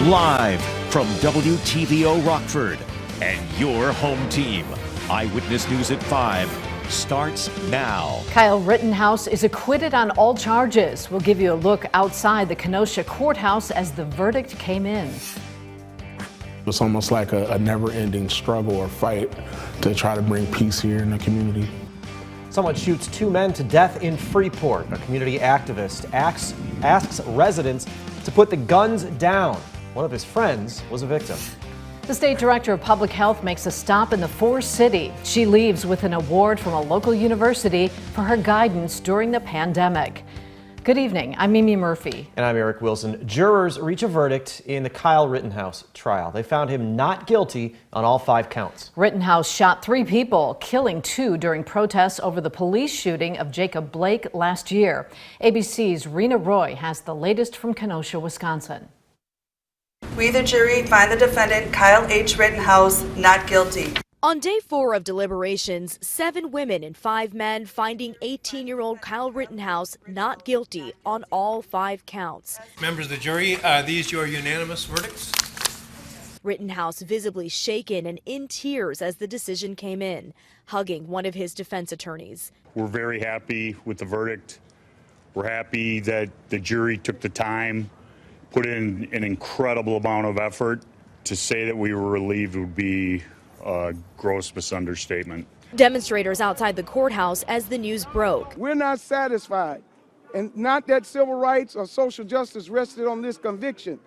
Live from WTVO Rockford and your home team. Eyewitness News at 5 starts now. Kyle Rittenhouse is acquitted on all charges. We'll give you a look outside the Kenosha courthouse as the verdict came in. It's almost like a never-ending struggle or fight to try to bring peace here in the community. Someone shoots 2 men to death in Freeport. A community activist asks residents to put the guns down. One of his friends was a victim. The state director of public health makes a stop in the Forest City. She leaves with an award from a local university for her guidance during the pandemic. Good evening, I'm Mimi Murphy. And I'm Eric Wilson. Jurors reach a verdict in the Kyle Rittenhouse trial. They found him not guilty on all 5 counts. Rittenhouse shot 3 people, killing 2 during protests over the police shooting of Jacob Blake last year. ABC's Rena Roy has the latest from Kenosha, Wisconsin. We, the jury, find the defendant, Kyle H. Rittenhouse, not guilty. On day 4 of deliberations, 7 women and 5 men finding 18-year-old Kyle Rittenhouse not guilty on all 5 counts. Members of the jury, are these your unanimous verdicts? Rittenhouse visibly shaken and in tears as the decision came in, hugging one of his defense attorneys. We're very happy with the verdict. We're happy that the jury took the time, put in an incredible amount of effort. To say that we were relieved would be a gross misunderstatement. Demonstrators outside the courthouse as the news broke. We're not satisfied, and not that civil rights or social justice rested on this conviction,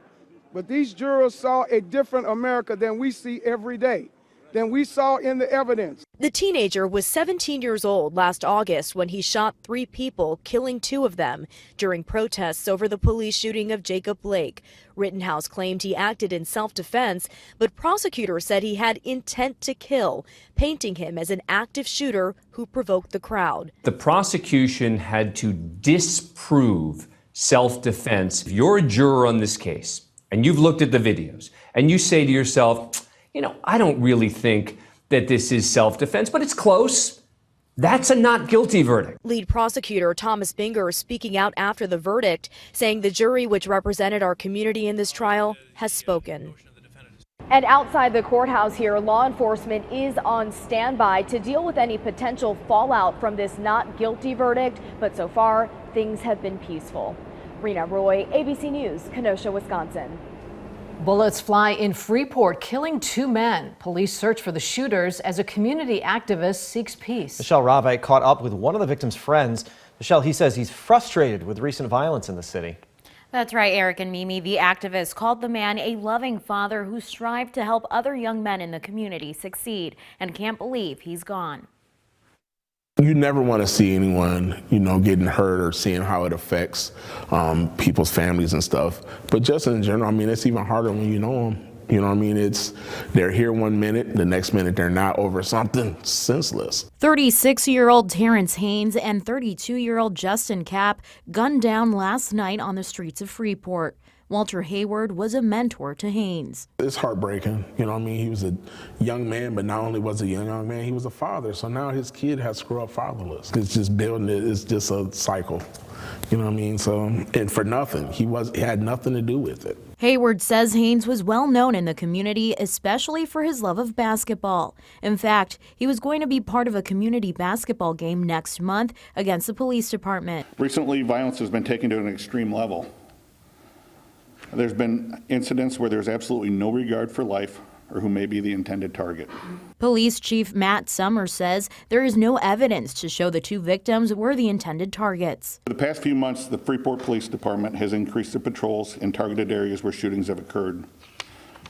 but these jurors saw a different America than we see every day, than we saw in the evidence. The teenager was 17 years old last August when he shot 3 people, killing 2 of them during protests over the police shooting of Jacob Blake. Rittenhouse claimed he acted in self-defense, but prosecutors said he had intent to kill, painting him as an active shooter who provoked the crowd. The prosecution had to disprove self-defense. If you're a juror on this case and you've looked at the videos and you say to yourself, you know, I don't really think that this is self-defense, but it's close. That's a not guilty verdict. Lead prosecutor Thomas Binger speaking out after the verdict, saying the jury, which represented our community in this trial, has spoken. And outside the courthouse here, law enforcement is on standby to deal with any potential fallout from this not guilty verdict, but so far, things have been peaceful. Rena Roy, ABC News, Kenosha, Wisconsin. Bullets fly in Freeport, killing 2 men. Police search for the shooters as a community activist seeks peace. Michelle Rave caught up with one of the victim's friends. Michelle, he says he's frustrated with recent violence in the city. That's right, Eric and Mimi. The activist called the man a loving father who strived to help other young men in the community succeed and can't believe he's gone. You never want to see anyone, getting hurt or seeing how it affects people's families and stuff. But just in general, it's even harder when you know them. You know what I mean? They're here one minute, the next minute they're not over something senseless. 36-year-old Terrence Haynes and 32-year-old Justin Kapp gunned down last night on the streets of Freeport. Walter Hayward was a mentor to Haynes. It's heartbreaking. He was a young man, but not only was he a young man, he was a father. So now his kid has to grow up fatherless. It's just building it. It's just a cycle. So, and for nothing. He had nothing to do with it. Hayward says Haynes was well known in the community, especially for his love of basketball. In fact, he was going to be part of a community basketball game next month against the police department. Recently, violence has been taken to an extreme level. There's been incidents where there's absolutely no regard for life or who may be the intended target. Police Chief Matt Summers says there is no evidence to show the 2 victims were the intended targets. For the past few months, the Freeport Police Department has increased their patrols in targeted areas where shootings have occurred.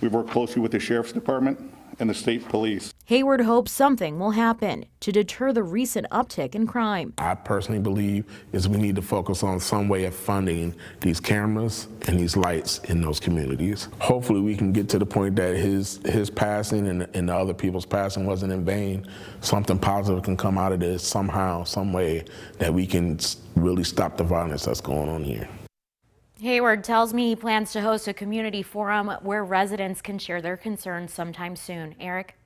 We've worked closely with the Sheriff's Department and the state police. Hayward hopes something will happen to deter the recent uptick in crime. I personally believe is we need to focus on some way of funding these cameras and these lights in those communities. Hopefully we can get to the point that his passing and the other people's passing wasn't in vain. Something positive can come out of this somehow, some way that we can really stop the violence that's going on here. Hayward tells me he plans to host a community forum where residents can share their concerns sometime soon. Eric?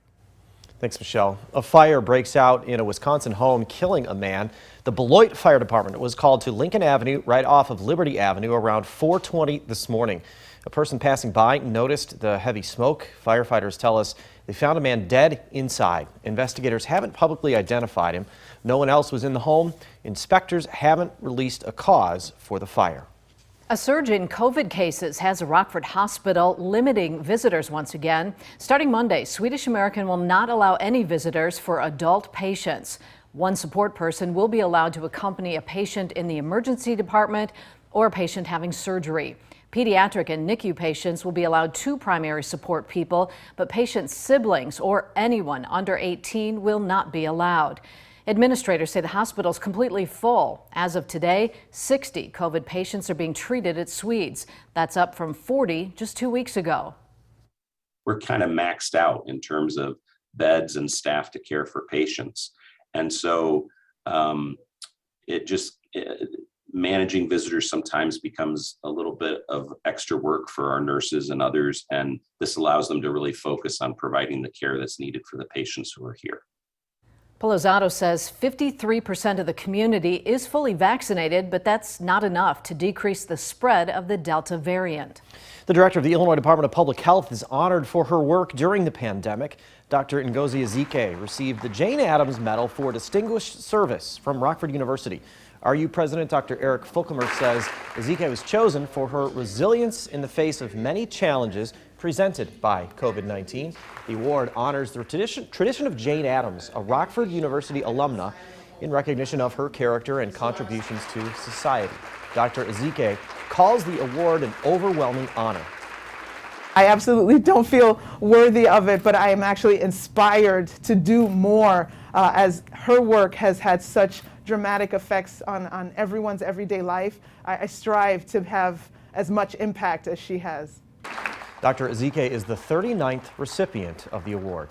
Thanks, Michelle. A fire breaks out in a Wisconsin home, killing a man. The Beloit Fire Department was called to Lincoln Avenue right off of Liberty Avenue around 4:20 this morning. A person passing by noticed the heavy smoke. Firefighters tell us they found a man dead inside. Investigators haven't publicly identified him. No one else was in the home. Inspectors haven't released a cause for the fire. A surge in COVID cases has a Rockford hospital limiting visitors once again. Starting Monday, SwedishAmerican will not allow any visitors for adult patients. One support person will be allowed to accompany a patient in the emergency department or a patient having surgery. Pediatric and NICU patients will be allowed 2 primary support people, but patients' siblings or anyone under 18 will not be allowed. Administrators say the hospital is completely full. As of today, 60 COVID patients are being treated at Swedes. That's up from 40 just 2 weeks ago. We're kind of maxed out in terms of beds and staff to care for patients. And so managing visitors sometimes becomes a little bit of extra work for our nurses and others, and this allows them to really focus on providing the care that's needed for the patients who are here. Pelozzato says 53% of the community is fully vaccinated, but that's not enough to decrease the spread of the Delta variant. The director of the Illinois Department of Public Health is honored for her work during the pandemic. Dr. Ezike received the Jane Addams Medal for Distinguished Service from Rockford University. RU President Dr. Eric Fulcomer says Ezike was chosen for her resilience in the face of many challenges presented by COVID-19. The award honors the tradition of Jane Addams, a Rockford University alumna, in recognition of her character and contributions to society. Dr. Ezike calls the award an overwhelming honor. I absolutely don't feel worthy of it, but I am actually inspired to do more as her work has had such dramatic effects on everyone's everyday life. I strive to have as much impact as she has. Dr. Ezike is the 39th recipient of the award.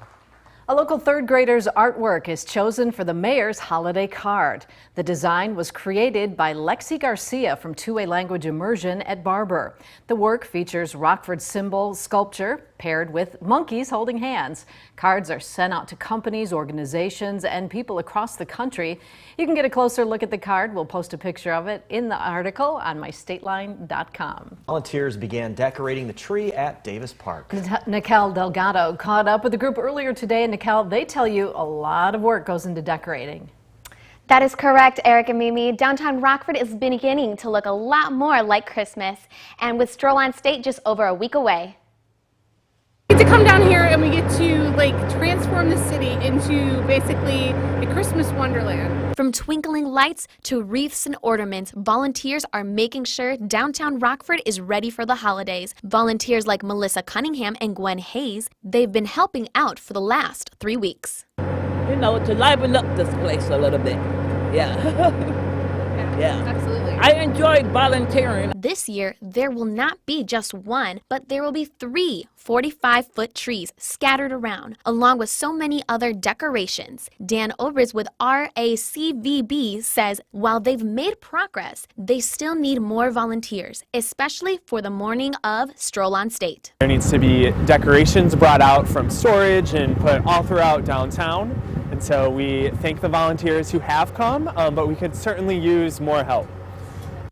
A local third grader's artwork is chosen for the mayor's holiday card. The design was created by Lexi Garcia from Two-Way Language Immersion at Barber. The work features Rockford symbol sculpture paired with monkeys holding hands. Cards are sent out to companies, organizations, and people across the country. You can get a closer look at the card. We'll post a picture of it in the article on mystateline.com. Volunteers began decorating the tree at Davis Park. Nikel Delgado caught up with the group earlier today. And Nikel, they tell you a lot of work goes into decorating. That is correct, Eric and Mimi. Downtown Rockford is beginning to look a lot more like Christmas, and with Stroll on State just over a week away. We get to come down here and we get to transform the city into basically a Christmas wonderland. From twinkling lights to wreaths and ornaments, volunteers are making sure downtown Rockford is ready for the holidays. Volunteers like Melissa Cunningham and Gwen Hayes, they've been helping out for the last 3 weeks. You know, to liven up this place a little bit. Yeah. Yeah, absolutely. I enjoy volunteering. This year, there will not be just one, but there will be 3 45-foot trees scattered around, along with so many other decorations. Dan Obers with RACVB says while they've made progress, they still need more volunteers, especially for the morning of Stroll on State. There needs to be decorations brought out from storage and put all throughout downtown. And so we thank the volunteers who have come, but we could certainly use more help.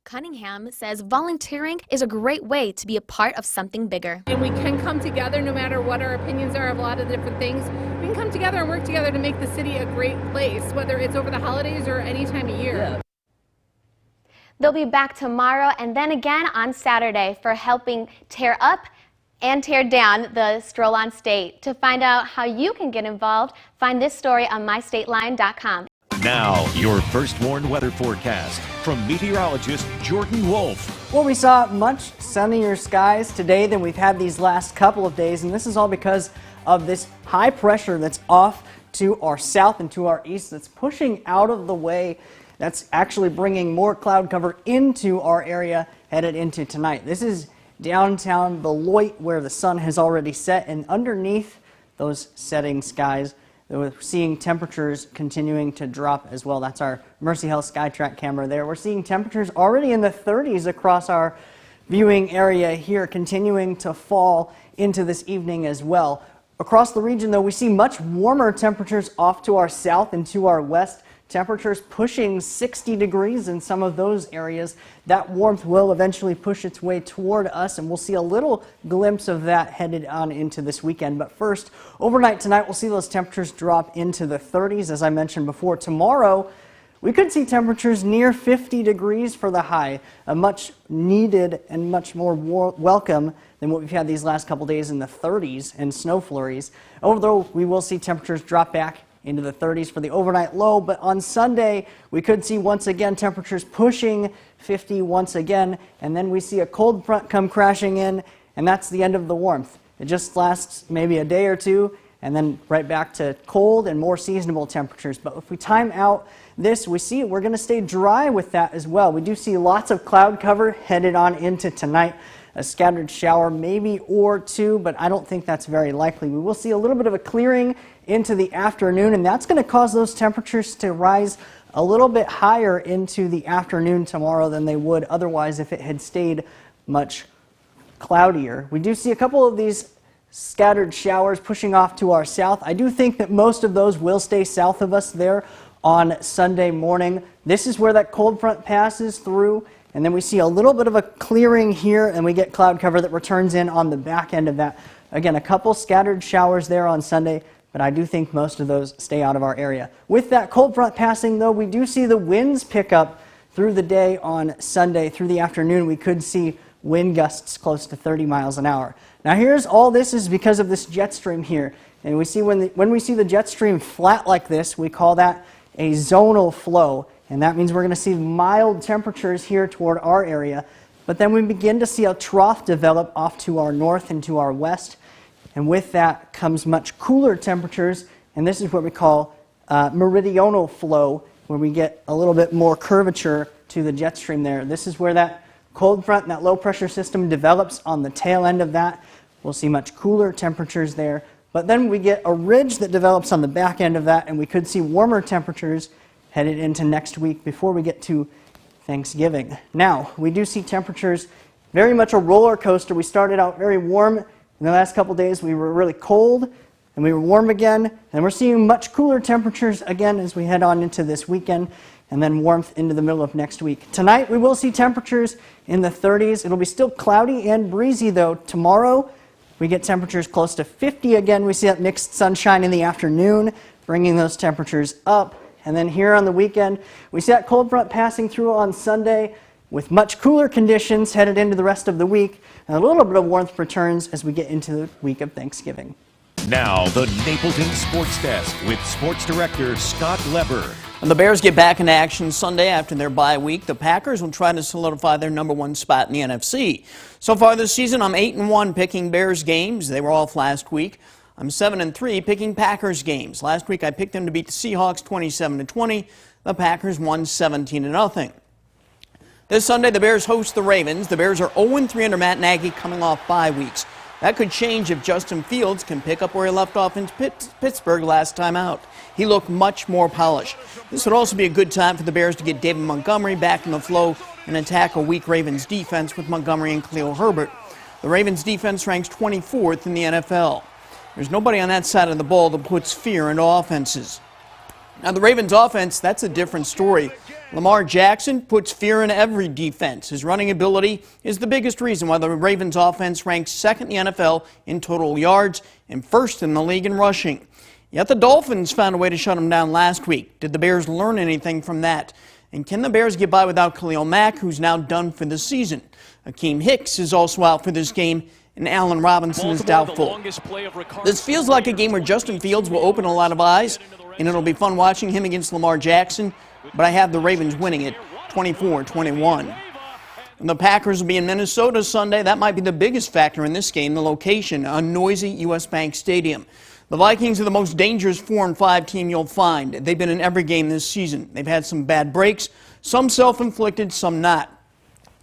Cunningham says volunteering is a great way to be a part of something bigger. And we can come together no matter what our opinions are of a lot of different things. We can come together and work together to make the city a great place, whether it's over the holidays or any time of year. Yeah. They'll be back tomorrow and then again on Saturday for helping tear up and tear down the Stroll on State. To find out how you can get involved, find this story on mystateline.com. Now, your First Warned weather forecast from meteorologist Jordan Wolf. Well, we saw much sunnier skies today than we've had these last couple of days, and this is all because of this high pressure that's off to our south and to our east that's pushing out of the way. That's actually bringing more cloud cover into our area headed into tonight. This is downtown Beloit, where the sun has already set, and underneath those setting skies, we're seeing temperatures continuing to drop as well. That's our Mercy Health SkyTrack camera there. We're seeing temperatures already in the 30s across our viewing area here, continuing to fall into this evening as well. Across the region, though, we see much warmer temperatures off to our south and to our west Temperatures pushing 60 degrees in some of those areas. That warmth will eventually push its way toward us, and we'll see a little glimpse of that headed on into this weekend. But first, overnight tonight, we'll see those temperatures drop into the 30s. As I mentioned before, tomorrow, we could see temperatures near 50 degrees for the high, a much needed and much more welcome than what we've had these last couple days in the 30s and snow flurries. Although we will see temperatures drop back into the 30s for the overnight low, but on Sunday we could see once again temperatures pushing 50 once again, and then we see a cold front come crashing in, and that's the end of the warmth. It just lasts maybe a day or two, and then right back to cold and more seasonable temperatures. But if we time out this, we see we're going to stay dry with that as well. We do see lots of cloud cover headed on into tonight. A scattered shower maybe or two, but I don't think that's very likely. We will see a little bit of a clearing into the afternoon, and that's going to cause those temperatures to rise a little bit higher into the afternoon tomorrow than they would otherwise if it had stayed much cloudier. We do see a couple of these scattered showers pushing off to our south. I do think that most of those will stay south of us there on Sunday morning. This is where that cold front passes through, and then we see a little bit of a clearing here, and we get cloud cover that returns in on the back end of that. Again, a couple scattered showers there on Sunday, but I do think most of those stay out of our area. With that cold front passing, though, we do see the winds pick up through the day on Sunday. Through the afternoon, we could see wind gusts close to 30 miles an hour. Now, here's all this is because of this jet stream here. And we see when we see the jet stream flat like this, we call that a zonal flow. And that means we're going to see mild temperatures here toward our area. But then we begin to see a trough develop off to our north and to our west. And with that comes much cooler temperatures. And this is what we call meridional flow, where we get a little bit more curvature to the jet stream there. This is where that cold front and that low pressure system develops on the tail end of that. We'll see much cooler temperatures there. But then we get a ridge that develops on the back end of that, and we could see warmer temperatures headed into next week before we get to Thanksgiving. Now, we do see temperatures very much a roller coaster. We started out very warm. In the last couple days, we were really cold, and we were warm again. And we're seeing much cooler temperatures again as we head on into this weekend, and then warmth into the middle of next week. Tonight, we will see temperatures in the 30s. It'll be still cloudy and breezy, though. Tomorrow, we get temperatures close to 50 again. We see that mixed sunshine in the afternoon, bringing those temperatures up. And then here on the weekend, we see that cold front passing through on Sunday with much cooler conditions headed into the rest of the week. And a little bit of warmth returns as we get into the week of Thanksgiving. Now, the Napleton Sports Desk with Sports Director Scott Leber. And the Bears get back into action Sunday after their bye week. The Packers will try to solidify their #1 spot in the NFC. So far this season, I'm 8-1 picking Bears games. They were off last week. I'm 7-3 picking Packers games. Last week I picked them to beat the Seahawks 27-20. The Packers won 17-0. This Sunday the Bears host the Ravens. The Bears are 0-3 under Matt Nagy coming off bye weeks. That could change if Justin Fields can pick up where he left off in Pittsburgh last time out. He looked much more polished. This would also be a good time for the Bears to get David Montgomery back in the flow and attack a weak Ravens defense with Montgomery and Khalil Herbert. The Ravens defense ranks 24th in the NFL. There's nobody on that side of the ball that puts fear into offenses. Now the Ravens offense, that's a different story. Lamar Jackson puts fear in every defense. His running ability is the biggest reason why the Ravens offense ranks second in the NFL in total yards and first in the league in rushing. Yet the Dolphins found a way to shut him down last week. Did the Bears learn anything from that? And can the Bears get by without Khalil Mack, who's now done for the season? Akeem Hicks is also out for this game, and Allen Robinson is doubtful. This feels like a game where Justin Fields will open a lot of eyes, and it'll be fun watching him against Lamar Jackson, but I have the Ravens winning it 24-21. And the Packers will be in Minnesota Sunday. That might be the biggest factor in this game, the location, a noisy U.S. Bank Stadium. The Vikings are the most dangerous 4-5 team you'll find. They've been in every game this season. They've had some bad breaks, some self-inflicted, some not.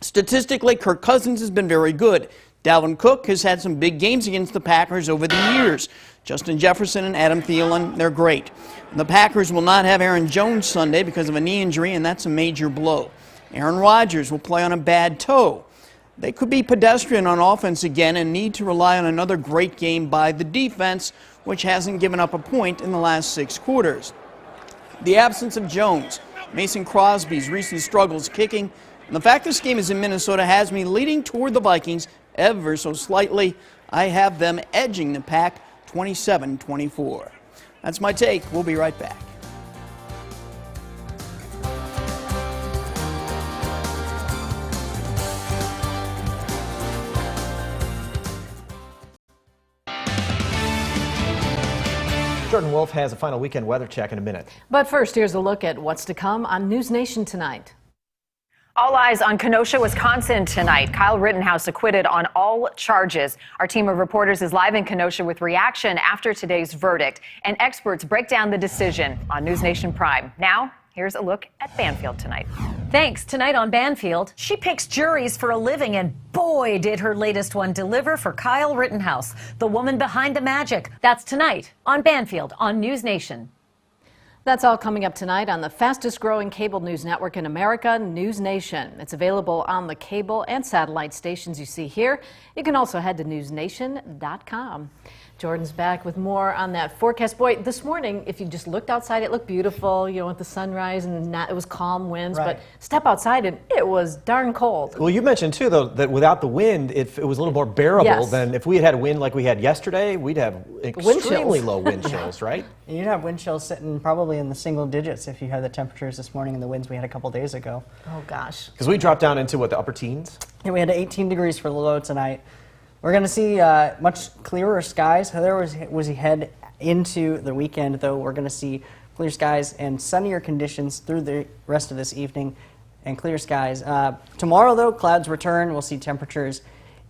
Statistically, Kirk Cousins has been very good. Dalvin Cook has had some big games against the Packers over the years. Justin Jefferson and Adam Thielen, they're great. The Packers will not have Aaron Jones Sunday because of a knee injury, and that's a major blow. Aaron Rodgers will play on a bad toe. They could be pedestrian on offense again and need to rely on another great game by the defense, which hasn't given up a point in the last 6 quarters. The absence of Jones, Mason Crosby's recent struggles kicking, and the fact this game is in Minnesota has me leading toward the Vikings ever so slightly. I have them edging the pack 27-24. That's my take. We'll be right back. Jordan Wolf has a final weekend weather check in a minute. But first, here's a look at what's to come on News Nation tonight. All eyes on Kenosha, Wisconsin tonight. Kyle Rittenhouse acquitted on all charges. Our team of reporters is live in Kenosha with reaction after today's verdict, and experts break down the decision on News Nation Prime. Now, here's a look at Banfield tonight. Thanks. Tonight on Banfield, she picks juries for a living, and boy, did her latest one deliver for Kyle Rittenhouse, the woman behind the magic. That's tonight on Banfield on News Nation. That's all coming up tonight on the fastest growing cable news network in America, News Nation. It's available on the cable and satellite stations you see here. You can also head to newsnation.com. Jordan's back with more on that forecast. Boy, this morning, if you just looked outside, it looked beautiful, you know, with the sunrise, and it was calm winds, right. But step outside and it was darn cold. Well, you mentioned too, though, that without the wind, it was a little more bearable Yes. than if we had a wind like we had yesterday. We'd have extremely low wind chills, right? You'd have wind chills sitting probably in the single digits if you had the temperatures this morning and the winds we had a couple days ago. Oh, gosh. Because we dropped down into, what, the upper teens? Yeah, we had 18 degrees for the low tonight. We're going to see much clearer skies. Heather, as you head into the weekend, though, we're going to see clear skies and sunnier conditions through the rest of this evening and clear skies. Tomorrow, though, clouds return. We'll see temperatures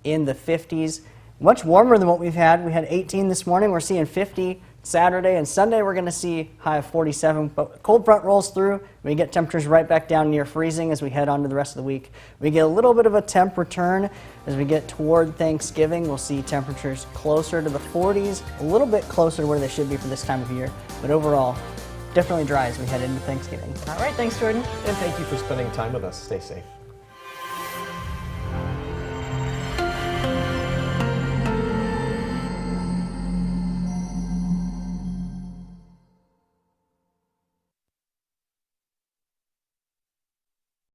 in the 50s. Much warmer than what we've had. We had 18 this morning. We're seeing 50 Saturday, and Sunday we're going to see high of 47. But cold front rolls through. We get temperatures right back down near freezing as we head on to the rest of the week. We get a little bit of a temp return as we get toward Thanksgiving. We'll see temperatures closer to the 40s, a little bit closer to where they should be for this time of year. But overall, definitely dry as we head into Thanksgiving. All right, thanks, Jordan. And thank you for spending time with us. Stay safe.